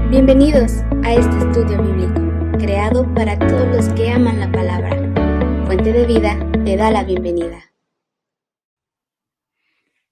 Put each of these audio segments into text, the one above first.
Bienvenidos a este estudio bíblico, creado para todos los que aman la palabra. Fuente de Vida te da la bienvenida.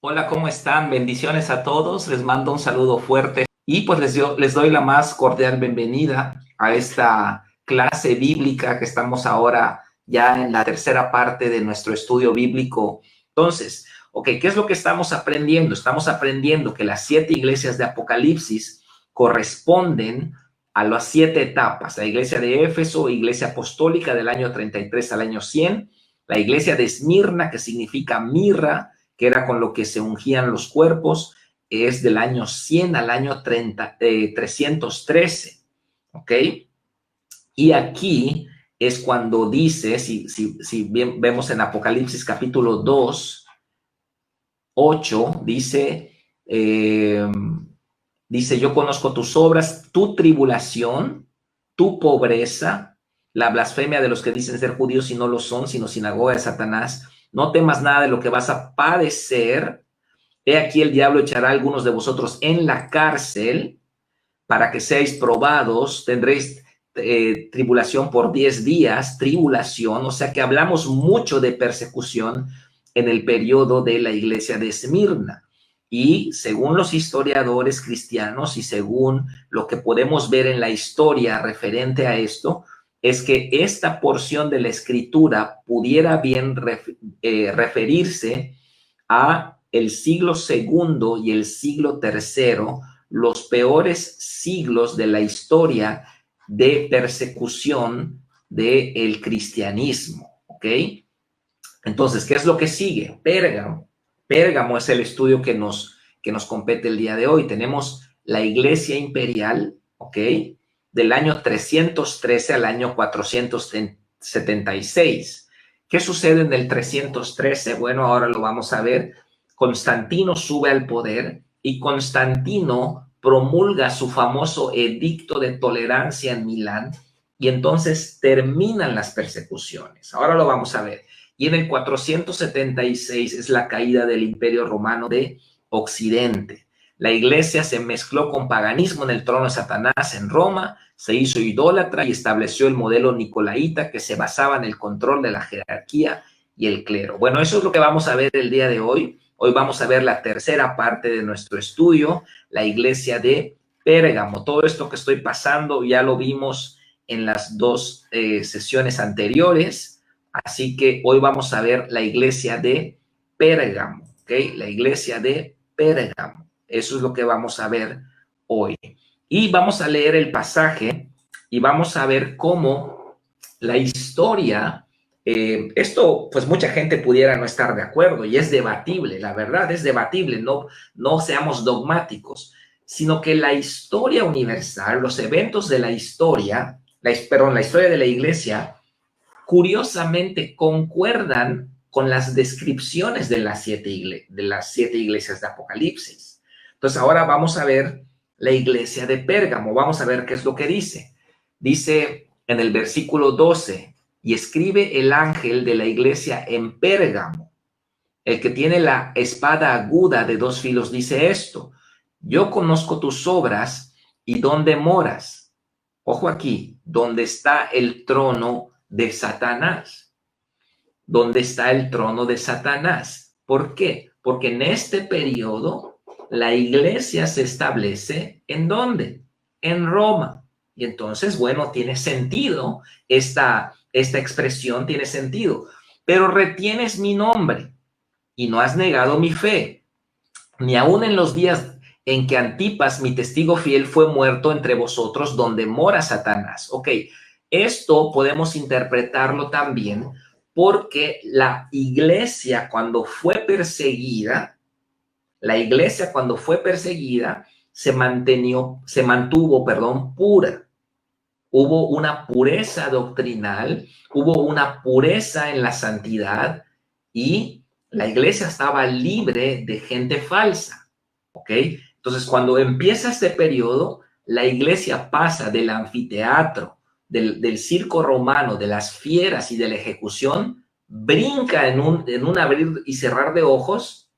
Hola, ¿cómo están? Bendiciones a todos. Les mando un saludo fuerte y pues les doy la más cordial bienvenida a esta clase bíblica que estamos ahora ya en la tercera parte de nuestro estudio bíblico. Entonces, ¿qué es lo que estamos aprendiendo? Estamos aprendiendo que las 7 iglesias de Apocalipsis corresponden a las 7 etapas. La iglesia de Éfeso, iglesia apostólica del año 33 al año 100. La iglesia de Esmirna, que significa mirra, que era con lo que se ungían los cuerpos, es del año 100 al año 313, ¿ok? Y aquí es cuando dice, si bien vemos en Apocalipsis capítulo 2, 8, dice, yo conozco tus obras, tu tribulación, tu pobreza, la blasfemia de los que dicen ser judíos y no lo son, sino sinagoga de Satanás. No temas nada de lo que vas a padecer. He aquí el diablo echará a algunos de vosotros en la cárcel para que seáis probados. Tendréis tribulación por 10 días, tribulación. O sea que hablamos mucho de persecución en el periodo de la iglesia de Esmirna. Y según los historiadores cristianos y según lo que podemos ver en la historia referente a esto, es que esta porción de la escritura pudiera bien referirse a el siglo segundo y el siglo tercero, los peores siglos de la historia de persecución del cristianismo, ¿ok? Entonces, ¿qué es lo que sigue? Pérgamo. Pérgamo es el estudio que nos compete el día de hoy. Tenemos la iglesia imperial, ¿ok? Del año 313 al año 476. ¿Qué sucede en el 313? Bueno, ahora lo vamos a ver. Constantino sube al poder y Constantino promulga su famoso edicto de tolerancia en Milán y entonces terminan las persecuciones. Ahora lo vamos a ver. Y en el 476 es la caída del Imperio Romano de Occidente. La iglesia se mezcló con paganismo en el trono de Satanás en Roma, se hizo idólatra y estableció el modelo nicolaíta que se basaba en el control de la jerarquía y el clero. Bueno, eso es lo que vamos a ver el día de hoy. Hoy vamos a ver la tercera parte de nuestro estudio, la iglesia de Pérgamo. Todo esto que estoy pasando ya lo vimos en las 2 sesiones anteriores, así que hoy vamos a ver la iglesia de Pérgamo, ¿ok? La iglesia de Pérgamo. Eso es lo que vamos a ver hoy. Y vamos a leer el pasaje y vamos a ver cómo la historia, esto pues mucha gente pudiera no estar de acuerdo y es debatible, la verdad es debatible, no seamos dogmáticos, sino que la historia universal, los eventos de la historia, la historia de la iglesia, curiosamente concuerdan con las descripciones de las 7 iglesias de Apocalipsis. Entonces ahora vamos a ver la iglesia de Pérgamo, vamos a ver qué es lo que dice. Dice en el versículo 12, y escribe el ángel de la iglesia en Pérgamo, el que tiene la espada aguda de 2 filos, dice esto: yo conozco tus obras y dónde moras. Ojo aquí, ¿dónde está el trono de Satanás? ¿Dónde está el trono de Satanás? ¿Por qué? Porque en este periodo la iglesia se establece ¿en dónde? En Roma. Y entonces, bueno, tiene sentido, esta expresión tiene sentido. Pero retienes mi nombre y no has negado mi fe, ni aun en los días en que Antipas, mi testigo fiel, fue muerto entre vosotros, donde mora Satanás. Ok, esto podemos interpretarlo también porque la iglesia cuando fue perseguida, se mantuvo, pura. Hubo una pureza doctrinal, hubo una pureza en la santidad y la iglesia estaba libre de gente falsa, ¿ok? Entonces, cuando empieza este periodo, la iglesia pasa del anfiteatro, del circo romano, de las fieras y de la ejecución, brinca en un abrir y cerrar de ojos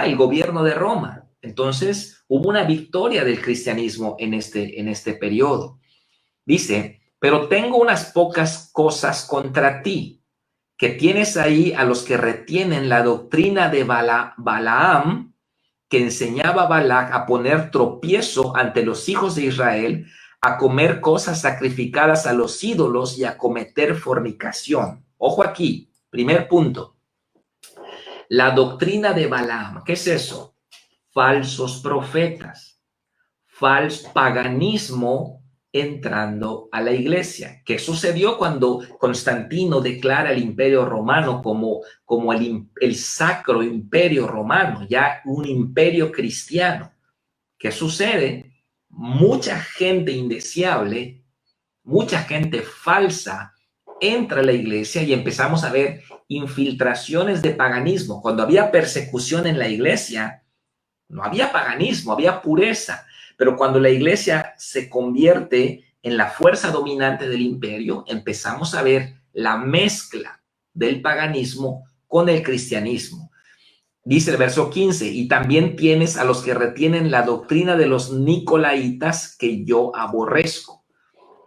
el gobierno de Roma. Entonces, hubo una victoria del cristianismo en este periodo. Dice, pero tengo unas pocas cosas contra ti, que tienes ahí a los que retienen la doctrina de Balaam, que enseñaba a Balac a poner tropiezo ante los hijos de Israel, a comer cosas sacrificadas a los ídolos y a cometer fornicación. Ojo aquí, primer punto. La doctrina de Balaam, ¿qué es eso? Falsos profetas, falso paganismo entrando a la iglesia. ¿Qué sucedió cuando Constantino declara el Imperio Romano como el Sacro Imperio Romano, ya un imperio cristiano? ¿Qué sucede? Mucha gente indeseable, mucha gente falsa entra a la iglesia y empezamos a ver infiltraciones de paganismo. Cuando había persecución en la iglesia, no había paganismo, había pureza. Pero cuando la iglesia se convierte en la fuerza dominante del imperio, empezamos a ver la mezcla del paganismo con el cristianismo. Dice el verso 15, y también tienes a los que retienen la doctrina de los nicolaitas que yo aborrezco.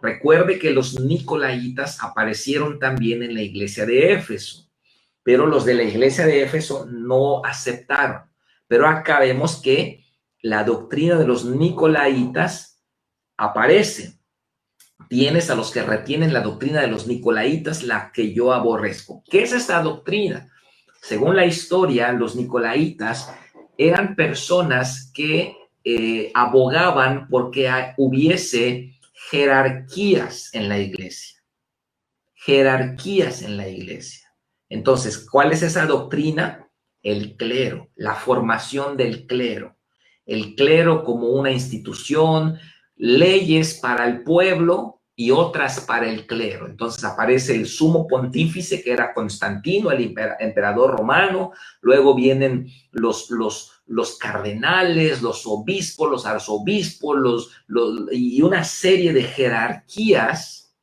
Recuerde que los nicolaitas aparecieron también en la iglesia de Éfeso, pero los de la iglesia de Éfeso no aceptaron. Pero acá vemos que la doctrina de los nicolaitas aparece. Tienes a los que retienen la doctrina de los nicolaitas, la que yo aborrezco. ¿Qué es esta doctrina? Según la historia, los nicolaitas eran personas que abogaban porque hubiese jerarquías en la iglesia. Jerarquías en la iglesia. Entonces, ¿cuál es esa doctrina? El clero, la formación del clero. El clero como una institución, leyes para el pueblo y otras para el clero. Entonces aparece el sumo pontífice, que era Constantino, el emperador romano. Luego vienen los cardenales, los obispos, los arzobispos, y una serie de jerarquías.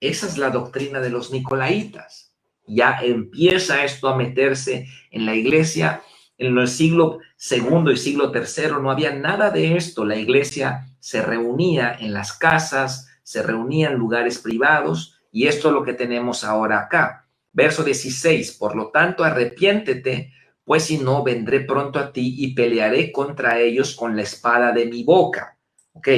Esa es la doctrina de los nicolaitas. Ya empieza esto a meterse en la iglesia. En el siglo II y siglo III no había nada de esto. La iglesia se reunía en las casas, se reunía en lugares privados, y esto es lo que tenemos ahora acá. Verso 16, por lo tanto, arrepiéntete, pues si no, vendré pronto a ti y pelearé contra ellos con la espada de mi boca. Ok,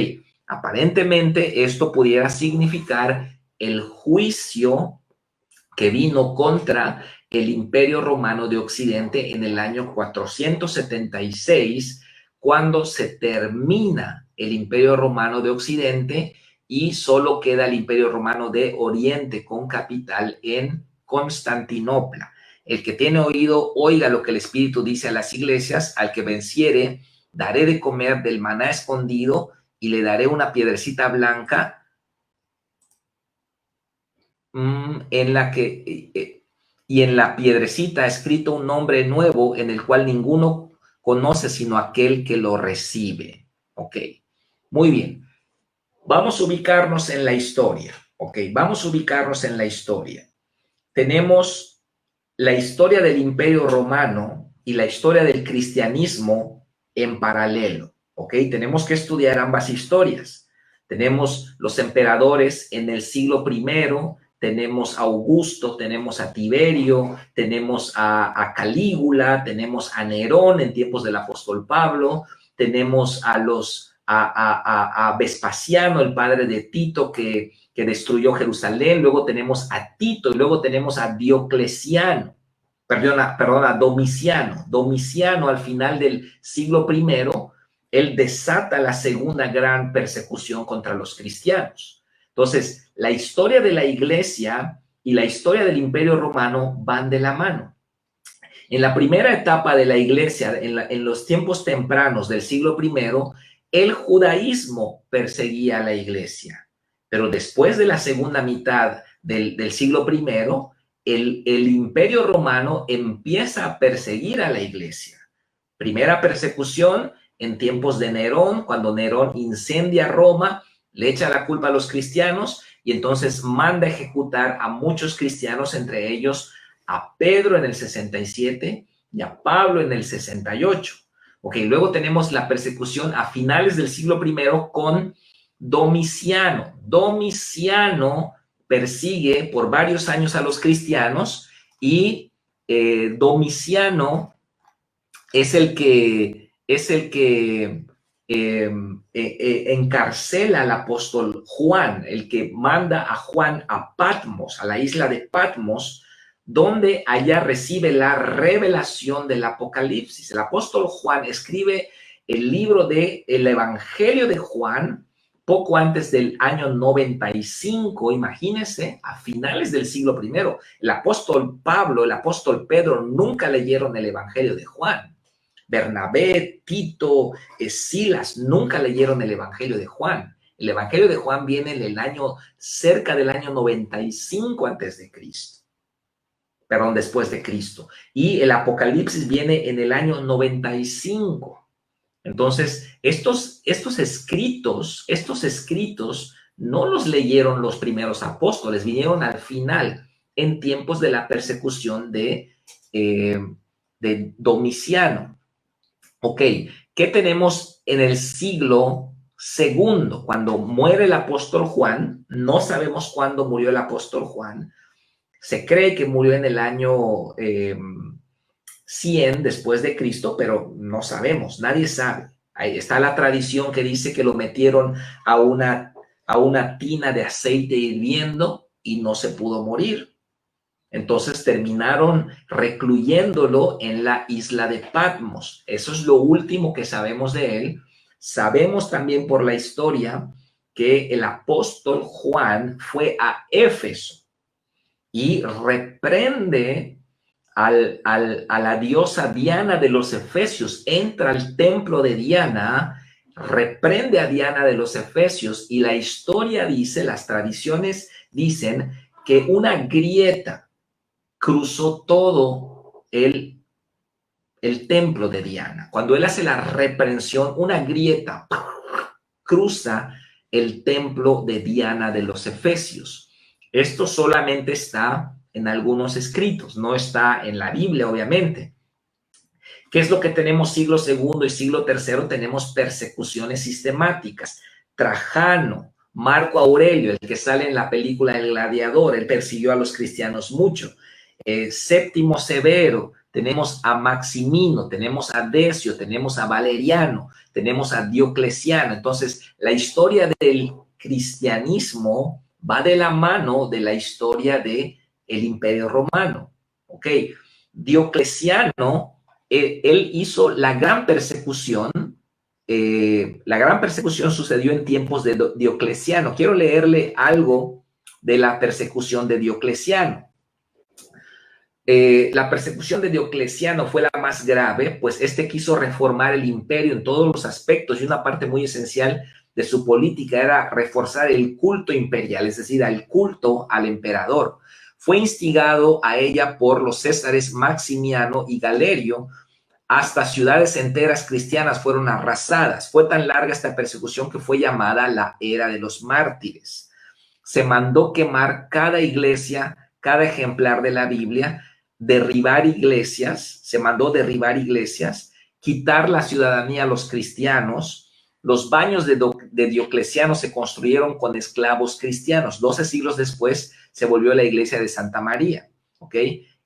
aparentemente esto pudiera significar el juicio que vino contra el Imperio Romano de Occidente en el año 476, cuando se termina el Imperio Romano de Occidente y solo queda el Imperio Romano de Oriente con capital en Constantinopla. El que tiene oído, oiga lo que el Espíritu dice a las iglesias. Al que venciere, daré de comer del maná escondido y le daré una piedrecita blanca en la piedrecita escrito un nombre nuevo en el cual ninguno conoce sino aquel que lo recibe. Ok, muy bien. Vamos a ubicarnos en la historia. Ok, vamos a ubicarnos en la historia. Tenemos la historia del Imperio Romano y la historia del cristianismo en paralelo. Ok, tenemos que estudiar ambas historias. Tenemos los emperadores en el siglo I, tenemos a Augusto, tenemos a Tiberio, tenemos a Calígula, tenemos a Nerón en tiempos del apóstol Pablo, tenemos a Vespasiano, el padre de Tito, que destruyó Jerusalén. Luego tenemos a Tito y luego tenemos a Diocleciano, perdona, Domiciano. Domiciano, al final del siglo I, él desata la segunda gran persecución contra los cristianos. Entonces, la historia de la iglesia y la historia del Imperio Romano van de la mano. En la primera etapa de la iglesia, en los tiempos tempranos del siglo I, el judaísmo perseguía a la iglesia. Pero después de la segunda mitad del siglo I, el Imperio Romano empieza a perseguir a la iglesia. Primera persecución en tiempos de Nerón, cuando Nerón incendia Roma, le echa la culpa a los cristianos y entonces manda ejecutar a muchos cristianos, entre ellos a Pedro en el 67 y a Pablo en el 68. Ok, luego tenemos la persecución a finales del siglo I con Domiciano. Domiciano persigue por varios años a los cristianos y Domiciano es el que encarcela al apóstol Juan, el que manda a Juan a Patmos, a la isla de Patmos, donde allá recibe la revelación del Apocalipsis. El apóstol Juan escribe el libro del Evangelio de Juan poco antes del año 95, imagínense, a finales del siglo I. El apóstol Pablo, el apóstol Pedro nunca leyeron el Evangelio de Juan. Bernabé, Tito, Silas nunca leyeron el Evangelio de Juan. El Evangelio de Juan viene en el año, cerca del año 95 antes de Cristo. Perdón, después de Cristo. Y el Apocalipsis viene en el año 95. Entonces, estos escritos no los leyeron los primeros apóstoles, vinieron al final, en tiempos de la persecución de Domiciano. Ok, ¿qué tenemos en el siglo II? Cuando muere el apóstol Juan, no sabemos cuándo murió el apóstol Juan. Se cree que murió en el año 100 después de Cristo, pero no sabemos, nadie sabe. Ahí está la tradición que dice que lo metieron a una tina de aceite hirviendo y no se pudo morir. Entonces terminaron recluyéndolo en la isla de Patmos. Eso es lo último que sabemos de él. Sabemos también por la historia que el apóstol Juan fue a Éfeso y reprende a la diosa Diana de los Efesios, entra al templo de Diana, reprende a Diana de los Efesios y la historia dice, las tradiciones dicen que una grieta cruzó todo el templo de Diana. Cuando él hace la reprensión, una grieta cruza el templo de Diana de los Efesios. Esto solamente está en algunos escritos, no está en la Biblia, obviamente. ¿Qué es lo que tenemos siglo II y siglo III? Tenemos persecuciones sistemáticas. Trajano, Marco Aurelio, el que sale en la película El Gladiador, él persiguió a los cristianos mucho. Séptimo Severo, tenemos a Maximino, tenemos a Decio, tenemos a Valeriano, tenemos a Diocleciano. Entonces, la historia del cristianismo va de la mano de la historia del Imperio Romano. ¿Ok? Diocleciano, él hizo la gran persecución. La gran persecución sucedió en tiempos de Diocleciano. Quiero leerle algo de la persecución de Diocleciano. La persecución de Diocleciano fue la más grave, pues este quiso reformar el imperio en todos los aspectos y una parte muy esencial de su política era reforzar el culto imperial, es decir, el culto al emperador. Fue instigado a ella por los césares Maximiano y Galerio. Hasta ciudades enteras cristianas fueron arrasadas. Fue tan larga esta persecución que fue llamada la Era de los Mártires. Se mandó quemar cada iglesia, cada ejemplar de la Biblia, derribar iglesias, se mandó derribar iglesias, quitar la ciudadanía a los cristianos. Los baños de Diocleciano se construyeron con esclavos cristianos. 12 siglos después se volvió la iglesia de Santa María. ¿Ok?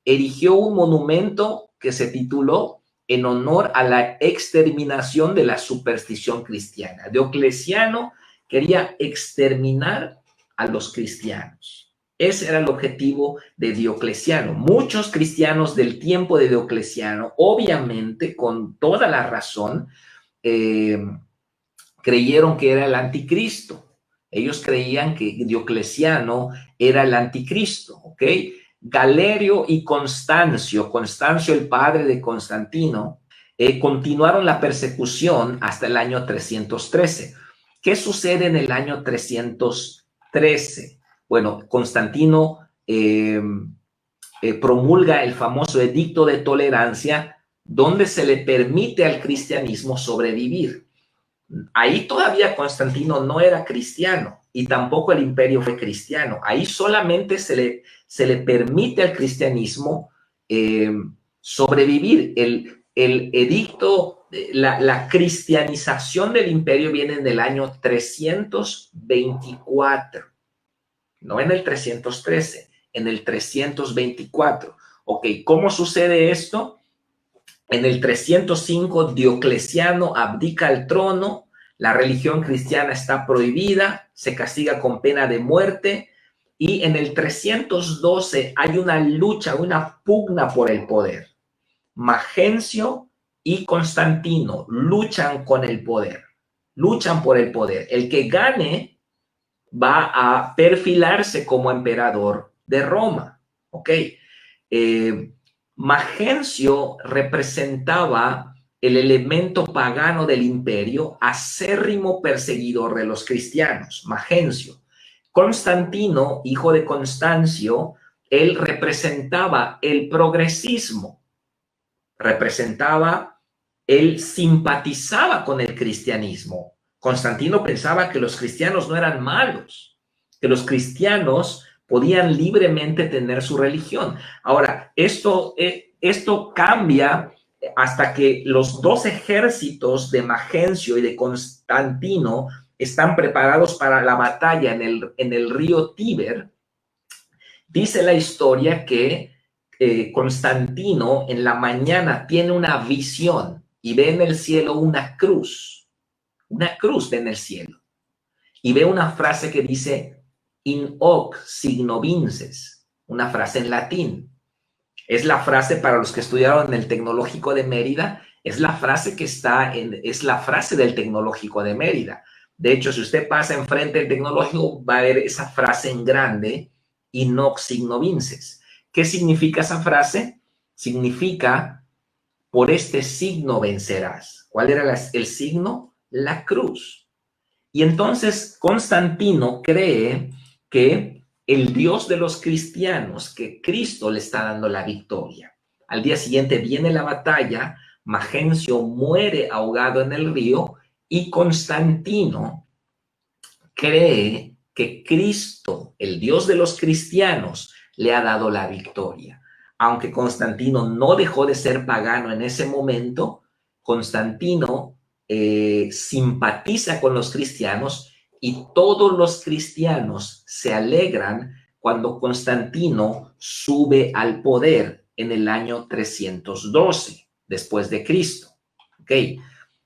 Erigió un monumento que se tituló en honor a la exterminación de la superstición cristiana. Diocleciano quería exterminar a los cristianos. Ese era el objetivo de Diocleciano. Muchos cristianos del tiempo de Diocleciano, obviamente, con toda la razón, creyeron que era el anticristo. Ellos creían que Diocleciano era el anticristo, ¿ok? Galerio y Constancio, el padre de Constantino, continuaron la persecución hasta el año 313. ¿Qué sucede en el año 313? Bueno, Constantino promulga el famoso Edicto de Tolerancia, donde se le permite al cristianismo sobrevivir. Ahí todavía Constantino no era cristiano y tampoco el imperio fue cristiano. Ahí solamente se le permite al cristianismo sobrevivir. El edicto la cristianización del imperio viene en el año 324, no en el 313, en el 324. Ok, ¿cómo sucede esto? En el 305, Diocleciano abdica el trono, la religión cristiana está prohibida, se castiga con pena de muerte, y en el 312 hay una lucha, una pugna por el poder. Magencio y Constantino luchan con el poder, luchan por el poder. El que gane va a perfilarse como emperador de Roma, ¿ok? Magencio representaba el elemento pagano del imperio, acérrimo perseguidor de los cristianos, Magencio. Constantino, hijo de Constancio, él representaba el progresismo, él simpatizaba con el cristianismo. Constantino pensaba que los cristianos no eran malos, que los cristianos podían libremente tener su religión. Ahora, esto cambia hasta que los dos ejércitos de Magencio y de Constantino están preparados para la batalla en el río Tíber. Dice la historia que Constantino en la mañana tiene una visión y ve en el cielo una cruz ve en el cielo, y ve una frase que dice in hoc signo vinces, una frase en latín. Es la frase, para los que estudiaron en el Tecnológico de Mérida, es la frase es la frase del Tecnológico de Mérida. De hecho, si usted pasa enfrente del Tecnológico, va a ver esa frase en grande, in hoc signo vinces. ¿Qué significa esa frase? Significa, por este signo vencerás. ¿Cuál era el signo? La cruz. Y entonces Constantino cree que el Dios de los cristianos, que Cristo le está dando la victoria. Al día siguiente viene la batalla, Magencio muere ahogado en el río y Constantino cree que Cristo, el Dios de los cristianos, le ha dado la victoria. Aunque Constantino no dejó de ser pagano en ese momento, Constantino simpatiza con los cristianos y todos los cristianos se alegran cuando Constantino sube al poder en el año 312 después de Cristo. ¿Ok?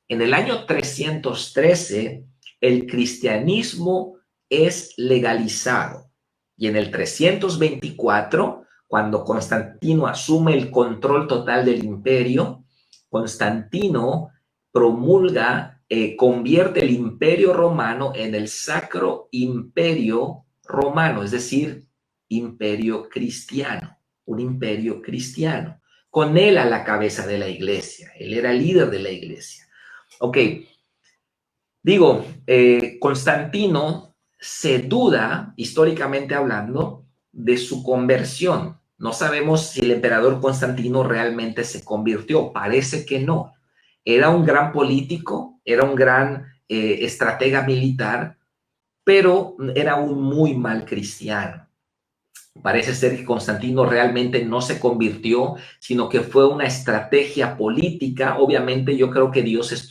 En el año 313 el cristianismo es legalizado y en el 324, cuando Constantino asume el control total del imperio, Constantino promulga, convierte el imperio romano en el Sacro Imperio Romano, es decir, imperio cristiano, un imperio cristiano, con él a la cabeza de la iglesia. Él era líder de la iglesia. Ok, digo, Constantino se duda, históricamente hablando, de su conversión. No sabemos si el emperador Constantino realmente se convirtió, parece que no. Era un gran político, era un gran estratega militar, pero era un muy mal cristiano. Parece ser que Constantino realmente no se convirtió, sino que fue una estrategia política. Obviamente yo creo que Dios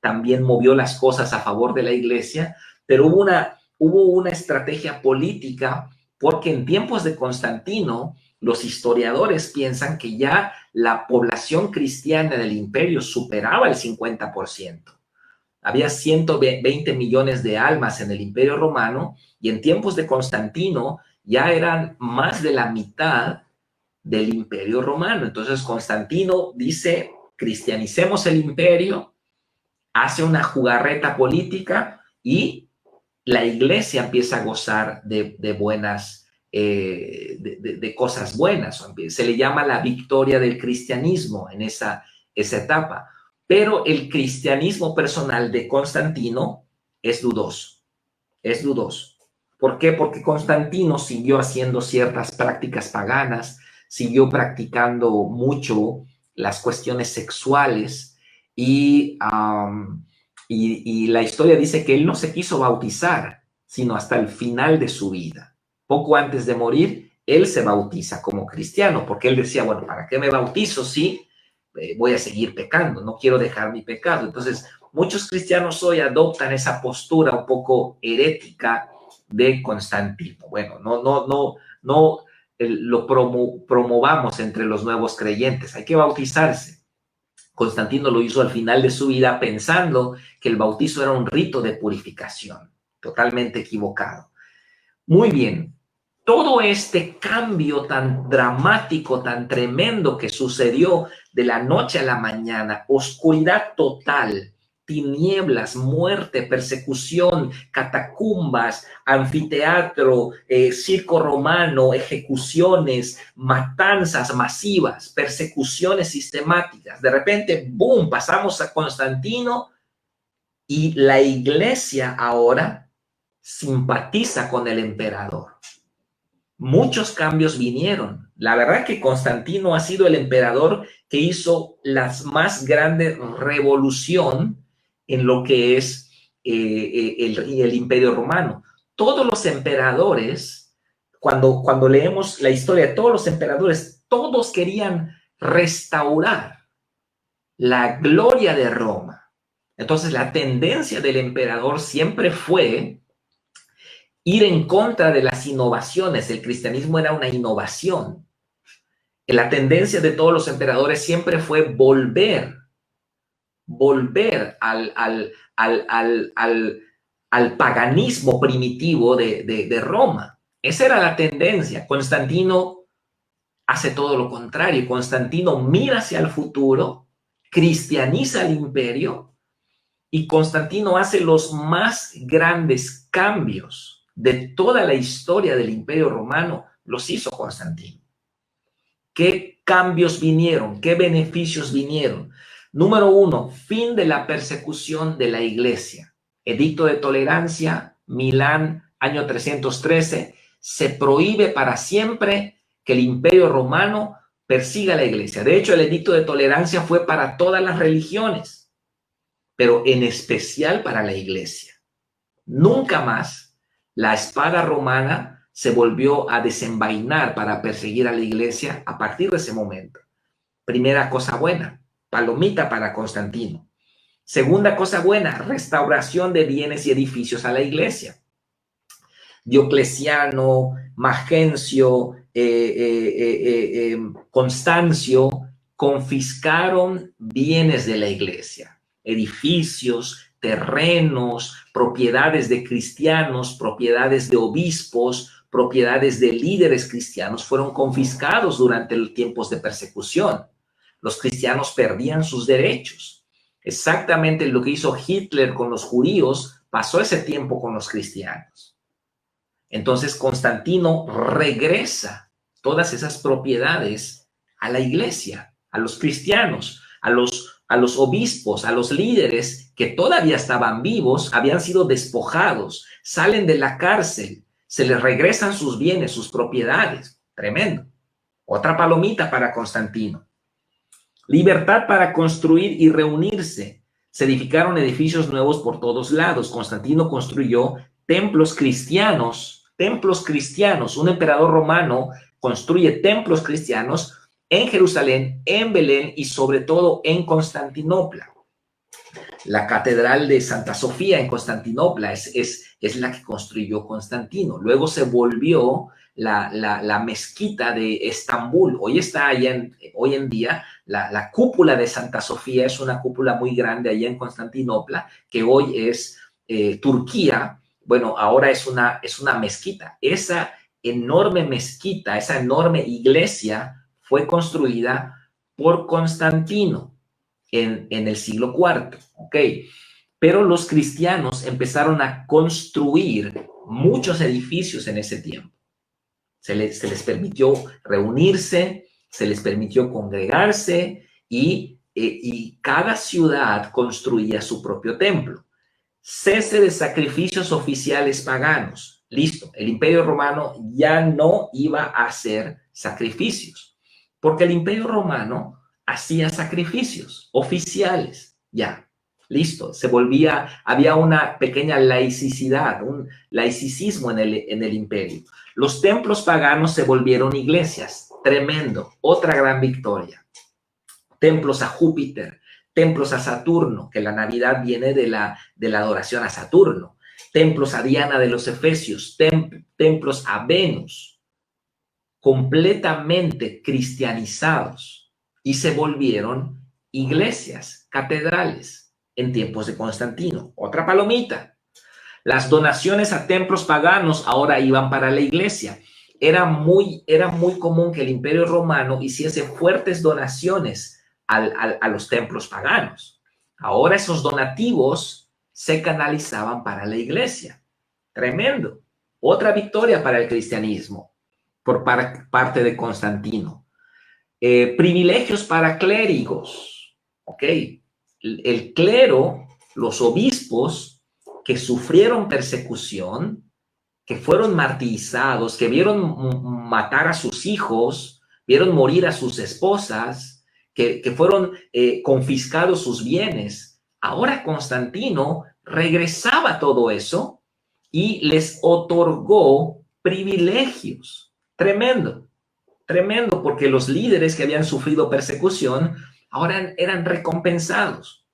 también movió las cosas a favor de la iglesia, pero hubo una estrategia política porque en tiempos de Constantino los historiadores piensan que ya la población cristiana del imperio superaba el 50%. Había 120 millones de almas en el imperio romano y en tiempos de Constantino ya eran más de la mitad del imperio romano. Entonces Constantino dice, cristianicemos el imperio, hace una jugarreta política y la iglesia empieza a gozar de buenas, de cosas buenas. Se le llama la victoria del cristianismo en esa etapa. Pero el cristianismo personal de Constantino es dudoso. Es dudoso. ¿Por qué? Porque Constantino siguió haciendo ciertas prácticas paganas, siguió practicando mucho las cuestiones sexuales y la historia dice que él no se quiso bautizar, sino hasta el final de su vida. Poco antes de morir, él se bautiza como cristiano, porque él decía, bueno, ¿para qué me bautizo si voy a seguir pecando, no quiero dejar mi pecado. Entonces, muchos cristianos hoy adoptan esa postura un poco herética de Constantino. Bueno, no lo promovamos entre los nuevos creyentes. Hay que bautizarse. Constantino lo hizo al final de su vida pensando que el bautizo era un rito de purificación. Totalmente equivocado. Muy bien. Todo este cambio tan dramático, tan tremendo que sucedió de la noche a la mañana, oscuridad total, tinieblas, muerte, persecución, catacumbas, anfiteatro, circo romano, ejecuciones, matanzas masivas, persecuciones sistemáticas. De repente, ¡boom!, pasamos a Constantino y la iglesia ahora simpatiza con el emperador. Muchos cambios vinieron. La verdad que Constantino ha sido el emperador que hizo la más grande revolución en lo que es el Imperio Romano. Todos los emperadores, cuando leemos la historia de todos los emperadores, todos querían restaurar la gloria de Roma. Entonces, la tendencia del emperador siempre fue ir en contra de las innovaciones. El cristianismo era una innovación. La tendencia de todos los emperadores siempre fue volver al paganismo primitivo de Roma. Esa era la tendencia. Constantino hace todo lo contrario. Constantino mira hacia el futuro, cristianiza el imperio, y Constantino hace los más grandes cambios de toda la historia del Imperio Romano. Los hizo Constantino. ¿Qué cambios vinieron? ¿Qué beneficios vinieron? Número 1, fin de la persecución de la iglesia. Edicto de tolerancia, Milán, año 313. Se prohíbe para siempre que el Imperio Romano persiga a la iglesia. De hecho, el edicto de tolerancia fue para todas las religiones, pero en especial para la iglesia. Nunca más la espada romana se volvió a desenvainar para perseguir a la iglesia a partir de ese momento. Primera cosa buena, palomita para Constantino. Segunda cosa buena, restauración de bienes y edificios a la iglesia. Diocleciano, Magencio, Constancio confiscaron bienes de la iglesia, edificios, terrenos, propiedades de cristianos, propiedades de obispos, propiedades de líderes cristianos fueron confiscados durante los tiempos de persecución. Los cristianos perdían sus derechos. Exactamente lo que hizo Hitler con los judíos pasó ese tiempo con los cristianos. Entonces Constantino regresa todas esas propiedades a la iglesia, a los cristianos, a los obispos, a los líderes que todavía estaban vivos, habían sido despojados, salen de la cárcel, se les regresan sus bienes, sus propiedades. Tremendo. Otra palomita para Constantino. Libertad para construir y reunirse. Se edificaron edificios nuevos por todos lados. Constantino construyó templos cristianos. Un emperador romano construye templos cristianos en Jerusalén, en Belén y sobre todo en Constantinopla. La catedral de Santa Sofía en Constantinopla es la que construyó Constantino. Luego se volvió la mezquita de Estambul. Hoy en día la cúpula de Santa Sofía es una cúpula muy grande allá en Constantinopla, que hoy es Turquía. Bueno, ahora es una mezquita. Esa enorme mezquita, esa enorme iglesia fue construida por Constantino en el siglo IV, ¿ok? Pero los cristianos empezaron a construir muchos edificios en ese tiempo. Se les permitió reunirse, se les permitió congregarse y cada ciudad construía su propio templo. Cese de sacrificios oficiales paganos. Listo, el Imperio Romano ya no iba a hacer sacrificios, porque el Imperio Romano hacía sacrificios oficiales. Ya, listo, había una pequeña laicidad, un laicismo en el imperio. Los templos paganos se volvieron iglesias. Tremendo, otra gran victoria. templos a Júpiter, templos a Saturno, que la Navidad viene de la adoración a Saturno, templos a Diana de los Efesios, templos a Venus, completamente cristianizados, y se volvieron iglesias, catedrales, en tiempos de Constantino. Otra palomita. Las donaciones a templos paganos ahora iban para la iglesia. Era muy común que el Imperio Romano hiciese fuertes donaciones a los templos paganos. Ahora esos donativos se canalizaban para la iglesia. Tremendo. Otra victoria para el cristianismo por parte de Constantino. Privilegios para clérigos. ¿Ok? El clero, los obispos que sufrieron persecución, que fueron martirizados, que vieron matar a sus hijos, vieron morir a sus esposas, que fueron confiscados sus bienes. Ahora Constantino regresaba todo eso y les otorgó privilegios. Tremendo, tremendo, porque los líderes que habían sufrido persecución ahora eran recompensados.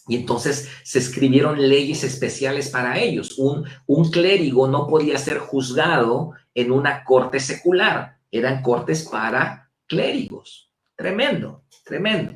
Y entonces se escribieron leyes especiales para ellos. Un clérigo no podía ser juzgado en una corte secular. Eran cortes para clérigos. Tremendo, tremendo.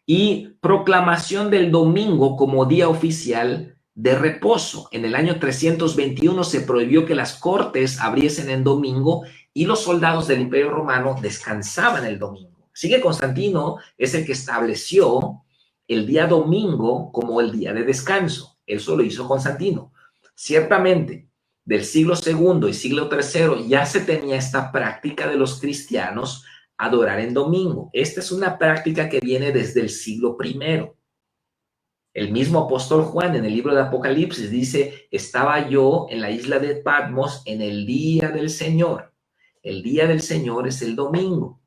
Y proclamación del domingo como día oficial de reposo. En el año 321 se prohibió que las cortes abriesen en domingo y los soldados del Imperio Romano descansaban el domingo. Así que Constantino es el que estableció el día domingo como el día de descanso. Eso lo hizo Constantino. Ciertamente, del siglo II y siglo III ya se tenía esta práctica de los cristianos adorar en domingo. Esta es una práctica que viene desde el siglo I. El mismo apóstol Juan en el libro de Apocalipsis dice: estaba yo en la isla de Patmos en el día del Señor. El día del Señor es el domingo.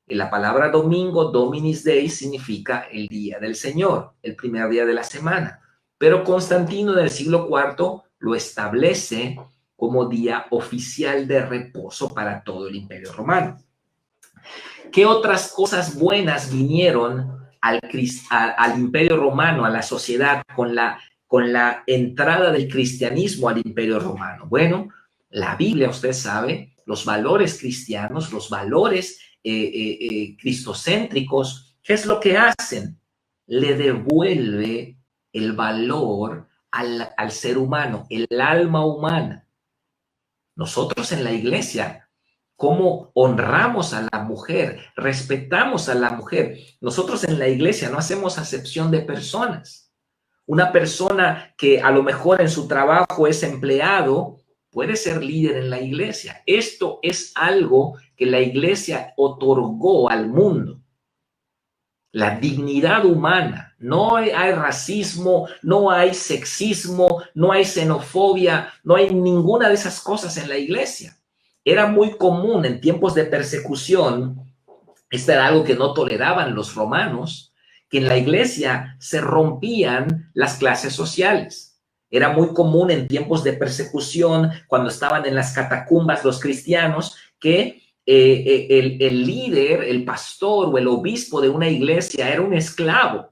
Y la palabra domingo, Dominis Dei, significa el día del Señor, el primer día de la semana. Pero Constantino del siglo IV lo establece como día oficial de reposo para todo el Imperio Romano. ¿Qué otras cosas buenas vinieron al Imperio Romano, a la sociedad, con la entrada del cristianismo al Imperio Romano? Bueno, la Biblia, usted sabe, los valores cristianos, los valores cristocéntricos, ¿qué es lo que hacen? Le devuelve el valor al ser humano, el alma humana. Nosotros en la iglesia, ¿cómo honramos a la mujer? Respetamos a la mujer. Nosotros en la iglesia no hacemos acepción de personas. Una persona que a lo mejor en su trabajo es empleado puede ser líder en la iglesia. Esto es algo que la iglesia otorgó al mundo. La dignidad humana. No hay racismo, no hay sexismo, no hay xenofobia, no hay ninguna de esas cosas en la iglesia. Era muy común en tiempos de persecución, esto era algo que no toleraban los romanos, que en la iglesia se rompían las clases sociales. Era muy común en tiempos de persecución, cuando estaban en las catacumbas los cristianos, que el líder, el pastor o el obispo de una iglesia era un esclavo.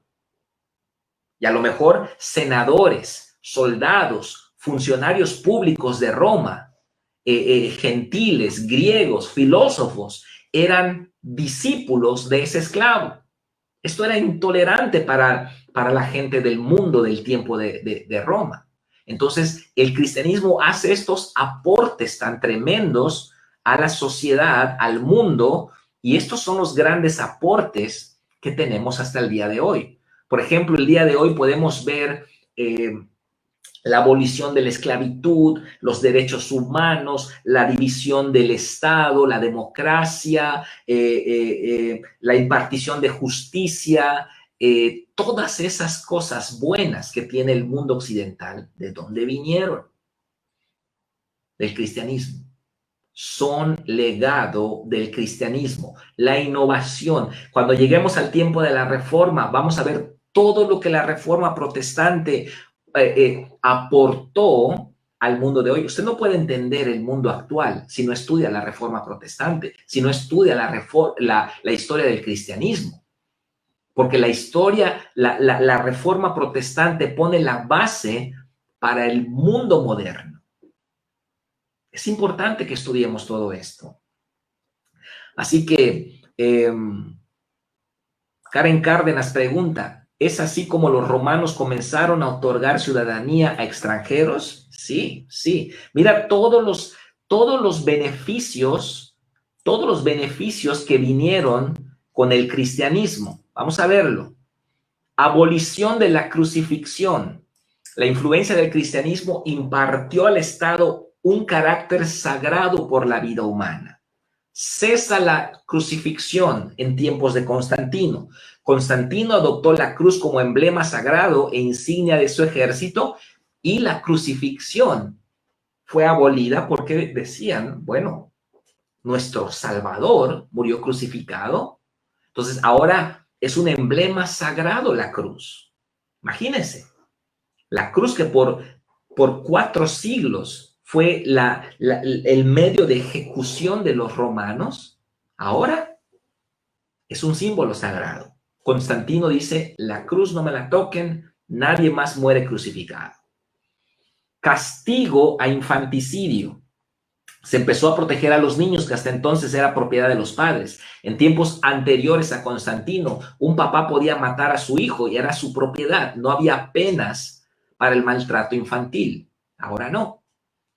Y a lo mejor senadores, soldados, funcionarios públicos de Roma, gentiles, griegos, filósofos, eran discípulos de ese esclavo. Esto era intolerante para la gente del mundo del tiempo de Roma. Entonces, el cristianismo hace estos aportes tan tremendos a la sociedad, al mundo, y estos son los grandes aportes que tenemos hasta el día de hoy. Por ejemplo, el día de hoy podemos ver la abolición de la esclavitud, los derechos humanos, la división del Estado, la democracia, la impartición de justicia, todas esas cosas buenas que tiene el mundo occidental. ¿De dónde vinieron? Del cristianismo. Son legado del cristianismo. La innovación. Cuando lleguemos al tiempo de la Reforma, vamos a ver todo lo que la Reforma protestante aportó al mundo de hoy. Usted no puede entender el mundo actual si no estudia la Reforma protestante, si no estudia la historia del cristianismo. porque la historia, la reforma protestante pone la base para el mundo moderno. Es importante que estudiemos todo esto. Así que Karen Cárdenas pregunta, ¿es así como los romanos comenzaron a otorgar ciudadanía a extranjeros? Sí, sí. Mira todos los beneficios que vinieron con el cristianismo. Vamos a verlo. Abolición de la crucifixión. La influencia del cristianismo impartió al Estado un carácter sagrado por la vida humana. Cesa la crucifixión en tiempos de Constantino. Constantino adoptó la cruz como emblema sagrado e insignia de su ejército y la crucifixión fue abolida porque decían, bueno, nuestro Salvador murió crucificado. Entonces ahora es un emblema sagrado la cruz. Imagínense, la cruz que por 4 siglos fue el medio de ejecución de los romanos, ahora es un símbolo sagrado. Constantino dice, la cruz no me la toquen, nadie más muere crucificado. Castigo a infanticidio. Se empezó a proteger a los niños, que hasta entonces era propiedad de los padres. En tiempos anteriores a Constantino, un papá podía matar a su hijo y era su propiedad. No había penas para el maltrato infantil. Ahora no.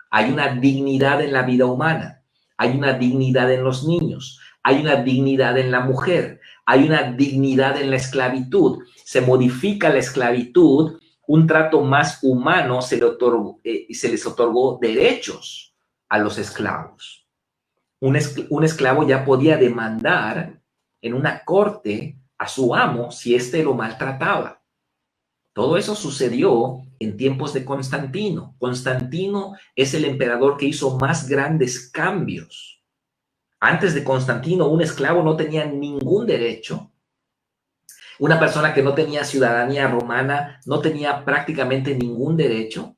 Hay una dignidad en la vida humana. Hay una dignidad en los niños. Hay una dignidad en la mujer. Hay una dignidad en la esclavitud. Se modifica la esclavitud, un trato más humano, se les otorgó derechos a los esclavos. Un esclavo ya podía demandar en una corte a su amo si éste lo maltrataba. Todo eso sucedió en tiempos de Constantino. Constantino es el emperador que hizo más grandes cambios. Antes de Constantino, un esclavo no tenía ningún derecho. Una persona que no tenía ciudadanía romana no tenía prácticamente ningún derecho.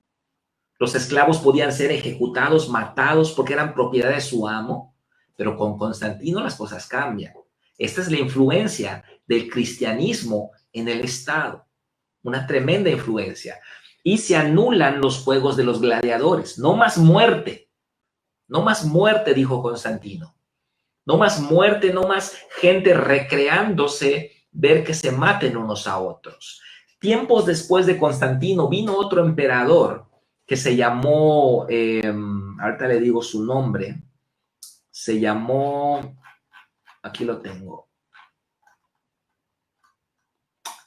Los esclavos podían ser ejecutados, matados, porque eran propiedad de su amo, pero con Constantino las cosas cambian. Esta es la influencia del cristianismo en el Estado, una tremenda influencia. Y se anulan los juegos de los gladiadores. No más muerte, dijo Constantino. No más muerte, no más gente recreándose, ver que se maten unos a otros. Tiempos después de Constantino vino otro emperador que se llamó, ahorita le digo su nombre, se llamó, aquí lo tengo,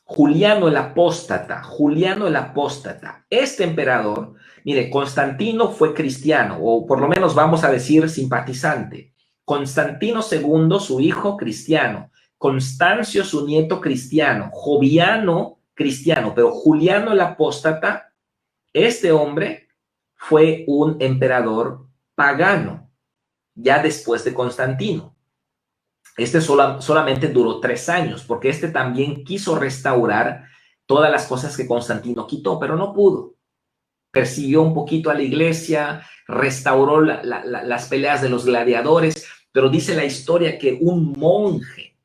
Juliano el Apóstata. Juliano el Apóstata. Este emperador, mire, Constantino fue cristiano, o por lo menos vamos a decir simpatizante. Constantino II, su hijo, cristiano. Constancio, su nieto, cristiano. Joviano, cristiano. Pero Juliano el Apóstata, este hombre fue un emperador pagano, ya después de Constantino. Este solamente duró 3 años, porque este también quiso restaurar todas las cosas que Constantino quitó, pero no pudo. Persiguió un poquito a la iglesia, restauró las peleas de los gladiadores, pero dice la historia que un monje,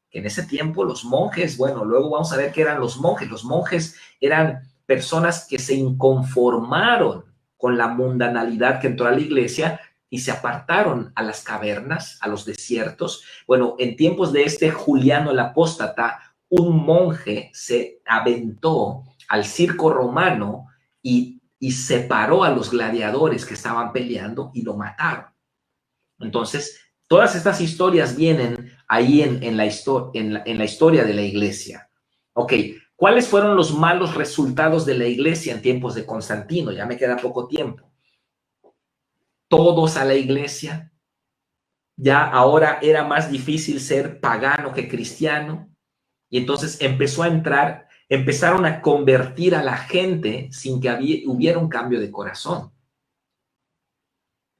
que en ese tiempo los monjes, bueno, luego vamos a ver qué eran los monjes. Los monjes eran personas que se inconformaron con la mundanalidad que entró a la iglesia y se apartaron a las cavernas, a los desiertos. Bueno, en tiempos de este Juliano el Apóstata, un monje se aventó al circo romano y separó a los gladiadores que estaban peleando y lo mataron. Entonces, todas estas historias vienen ahí en la historia de la iglesia. Ok, ¿cuáles fueron los malos resultados de la iglesia en tiempos de Constantino? Ya me queda poco tiempo. Todos a la iglesia. Ya ahora era más difícil ser pagano que cristiano. Y entonces empezaron a convertir a la gente sin que hubiera un cambio de corazón.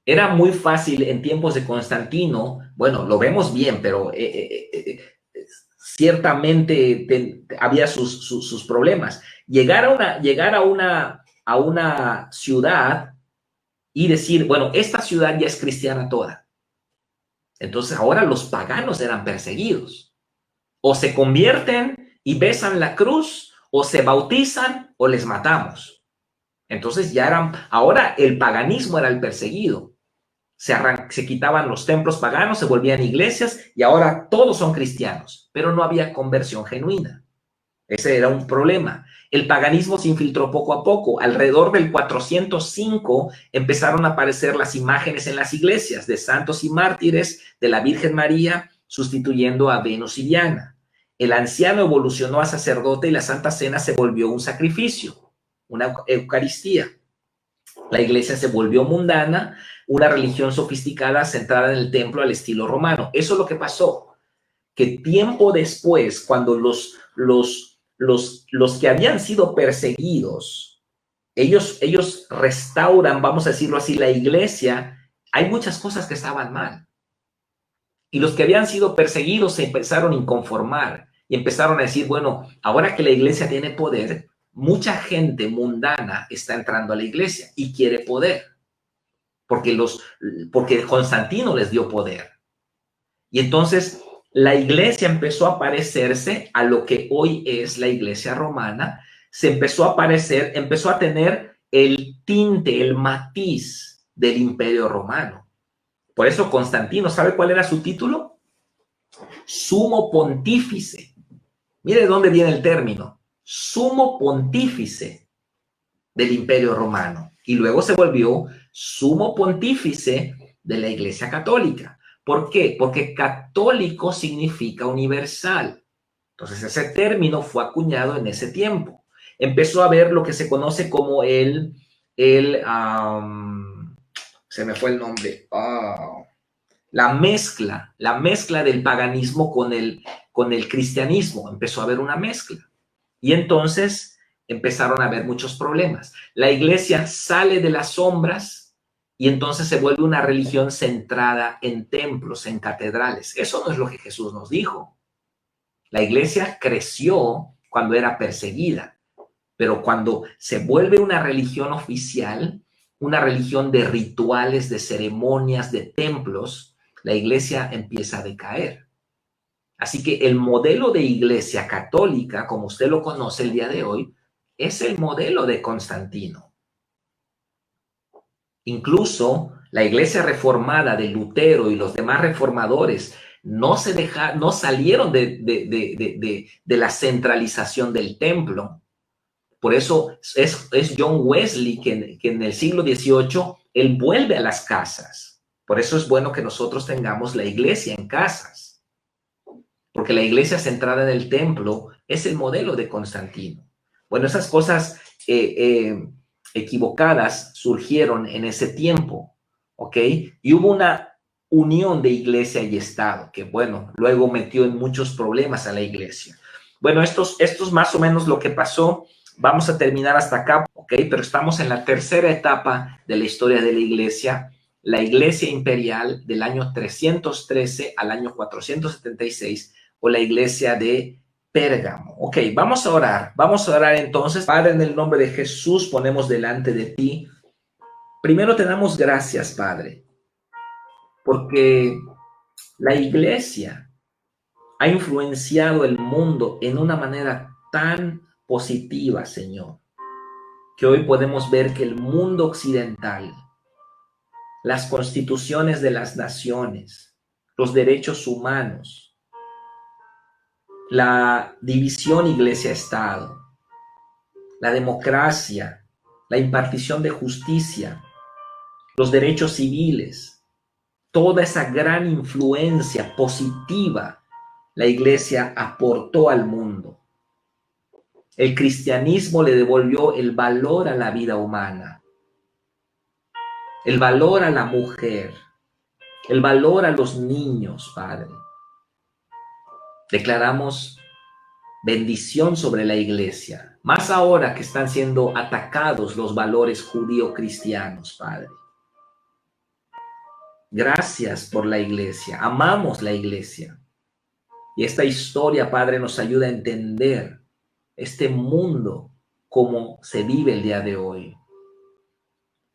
Era muy fácil en tiempos de Constantino, bueno, lo vemos bien, pero ciertamente había sus problemas. Llegar a una ciudad y decir, bueno, esta ciudad ya es cristiana toda. Entonces ahora los paganos eran perseguidos. O se convierten y besan la cruz, o se bautizan o les matamos. Entonces ahora el paganismo era el perseguido. Se quitaban los templos paganos, se volvían iglesias y ahora todos son cristianos, pero no había conversión genuina. Ese era un problema. El paganismo se infiltró poco a poco. Alrededor del 405 empezaron a aparecer las imágenes en las iglesias de santos y mártires de la Virgen María, sustituyendo a Venus y Diana. El anciano evolucionó a sacerdote y la Santa Cena se volvió un sacrificio, una Eucaristía. La iglesia se volvió mundana, una religión sofisticada centrada en el templo al estilo romano. Eso es lo que pasó, que tiempo después, cuando los que habían sido perseguidos, ellos restauran, vamos a decirlo así, la iglesia, hay muchas cosas que estaban mal. Y los que habían sido perseguidos se empezaron a inconformar y empezaron a decir, bueno, ahora que la iglesia tiene poder, mucha gente mundana está entrando a la iglesia y quiere poder, porque Constantino les dio poder. Y entonces la iglesia empezó a parecerse a lo que hoy es la iglesia romana, empezó a tener el tinte, el matiz del imperio romano. Por eso Constantino, ¿sabe cuál era su título? Sumo pontífice. Mire de dónde viene el término. Sumo pontífice del Imperio Romano, y luego se volvió sumo pontífice de la Iglesia Católica. ¿Por qué? Porque católico significa universal. Entonces ese término fue acuñado en ese tiempo. Empezó a haber lo que se conoce como se me fue el nombre, la mezcla del paganismo con el cristianismo. Empezó a haber una mezcla. Y entonces empezaron a haber muchos problemas. La iglesia sale de las sombras y entonces se vuelve una religión centrada en templos, en catedrales. Eso no es lo que Jesús nos dijo. La iglesia creció cuando era perseguida, pero cuando se vuelve una religión oficial, una religión de rituales, de ceremonias, de templos, la iglesia empieza a decaer. Así que el modelo de iglesia católica, como usted lo conoce el día de hoy, es el modelo de Constantino. Incluso la iglesia reformada de Lutero y los demás reformadores no salieron de la centralización del templo. Por eso es John Wesley que en el siglo XVIII él vuelve a las casas. Por eso es bueno que nosotros tengamos la iglesia en casas. Porque la iglesia centrada en el templo es el modelo de Constantino. Bueno, esas cosas equivocadas surgieron en ese tiempo, ¿ok? Y hubo una unión de iglesia y Estado, que bueno, luego metió en muchos problemas a la iglesia. Bueno, esto es más o menos lo que pasó. Vamos a terminar hasta acá, ¿ok? Pero estamos en la tercera etapa de la historia de la iglesia imperial del año 313 al año 476, o la iglesia de Pérgamo. Ok, vamos a orar entonces. Padre, en el nombre de Jesús ponemos delante de ti. Primero te damos gracias, Padre, porque la iglesia ha influenciado el mundo en una manera tan positiva, Señor, que hoy podemos ver que el mundo occidental, las constituciones de las naciones, los derechos humanos, la división iglesia-estado, la democracia, la impartición de justicia, los derechos civiles, toda esa gran influencia positiva la iglesia aportó al mundo. El cristianismo le devolvió el valor a la vida humana, el valor a la mujer, el valor a los niños, Padre. Declaramos bendición sobre la iglesia, más ahora que están siendo atacados los valores judío-cristianos, Padre. Gracias por la iglesia, amamos la iglesia. Y esta historia, Padre, nos ayuda a entender este mundo como se vive el día de hoy.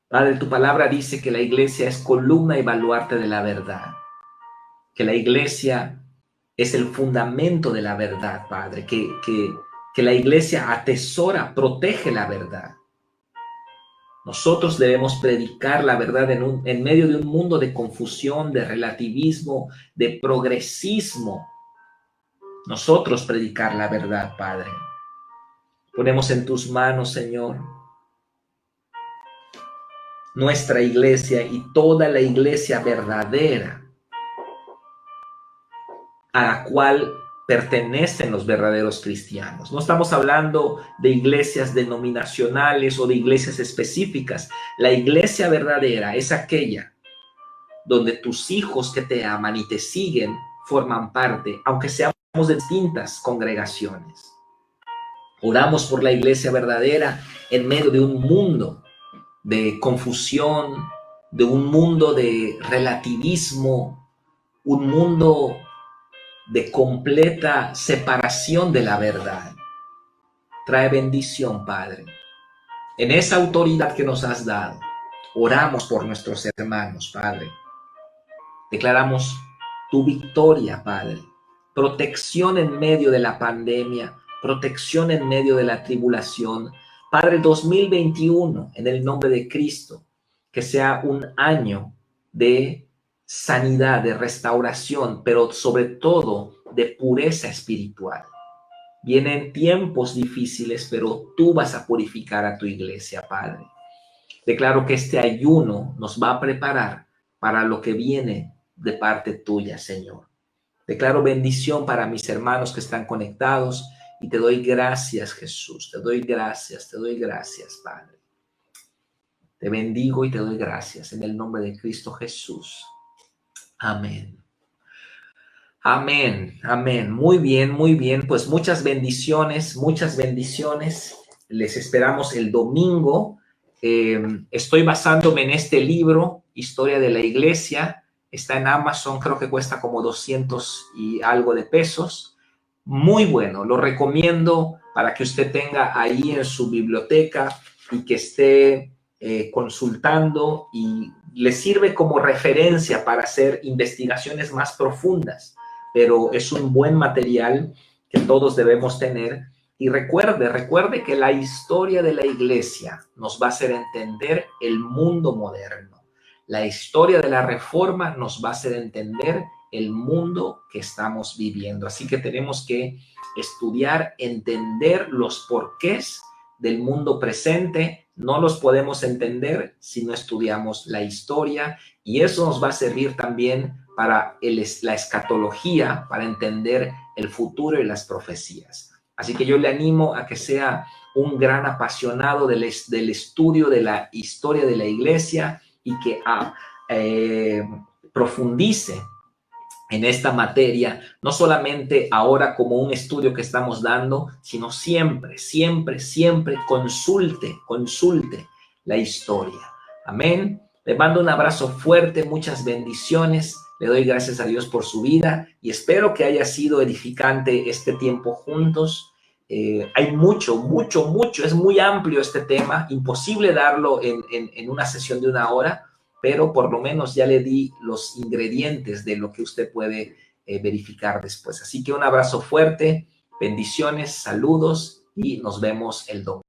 Padre, tu palabra dice que la iglesia es columna y baluarte de la verdad, que la iglesia es el fundamento de la verdad, Padre, que la iglesia atesora, protege la verdad. Nosotros debemos predicar la verdad en medio de un mundo de confusión, de relativismo, de progresismo. Nosotros predicar la verdad, Padre. Ponemos en tus manos, Señor, nuestra iglesia y toda la iglesia verdadera a la cual pertenecen los verdaderos cristianos. No estamos hablando de iglesias denominacionales o de iglesias específicas. La iglesia verdadera es aquella donde tus hijos que te aman y te siguen forman parte, aunque seamos de distintas congregaciones. Oramos por la iglesia verdadera en medio de un mundo de confusión, de un mundo de relativismo, un mundo de completa separación de la verdad. Trae bendición, Padre. En esa autoridad que nos has dado, oramos por nuestros hermanos, Padre. Declaramos tu victoria, Padre. Protección en medio de la pandemia, protección en medio de la tribulación. Padre, 2021, en el nombre de Cristo, que sea un año de sanidad, de restauración, pero sobre todo de pureza espiritual. Vienen tiempos difíciles, pero tú vas a purificar a tu iglesia, Padre. Declaro que este ayuno nos va a preparar para lo que viene de parte tuya, Señor. Declaro bendición para mis hermanos que están conectados y te doy gracias, Jesús. Te doy gracias, Padre. Te bendigo y te doy gracias en el nombre de Cristo Jesús. Amén. Amén, amén. Muy bien. Pues muchas bendiciones. Les esperamos el domingo. Estoy basándome en este libro, Historia de la Iglesia. Está en Amazon, creo que cuesta como 200 y algo de pesos. Muy bueno, lo recomiendo para que usted tenga ahí en su biblioteca y que esté consultando, y le sirve como referencia para hacer investigaciones más profundas, pero es un buen material que todos debemos tener. Y recuerde que la historia de la iglesia nos va a hacer entender el mundo moderno. La historia de la reforma nos va a hacer entender el mundo que estamos viviendo. Así que tenemos que estudiar, entender los porqués del mundo presente. No los podemos entender si no estudiamos la historia, y eso nos va a servir también para la escatología, para entender el futuro y las profecías. Así que yo le animo a que sea un gran apasionado del estudio de la historia de la iglesia y que profundice en esta materia, no solamente ahora como un estudio que estamos dando, sino siempre consulte la historia. Amén. Le mando un abrazo fuerte, muchas bendiciones. Le doy gracias a Dios por su vida y espero que haya sido edificante este tiempo juntos. Hay mucho, es muy amplio este tema, imposible darlo en una sesión de 1 hora, pero por lo menos ya le di los ingredientes de lo que usted puede verificar después. Así que un abrazo fuerte, bendiciones, saludos y nos vemos el domingo.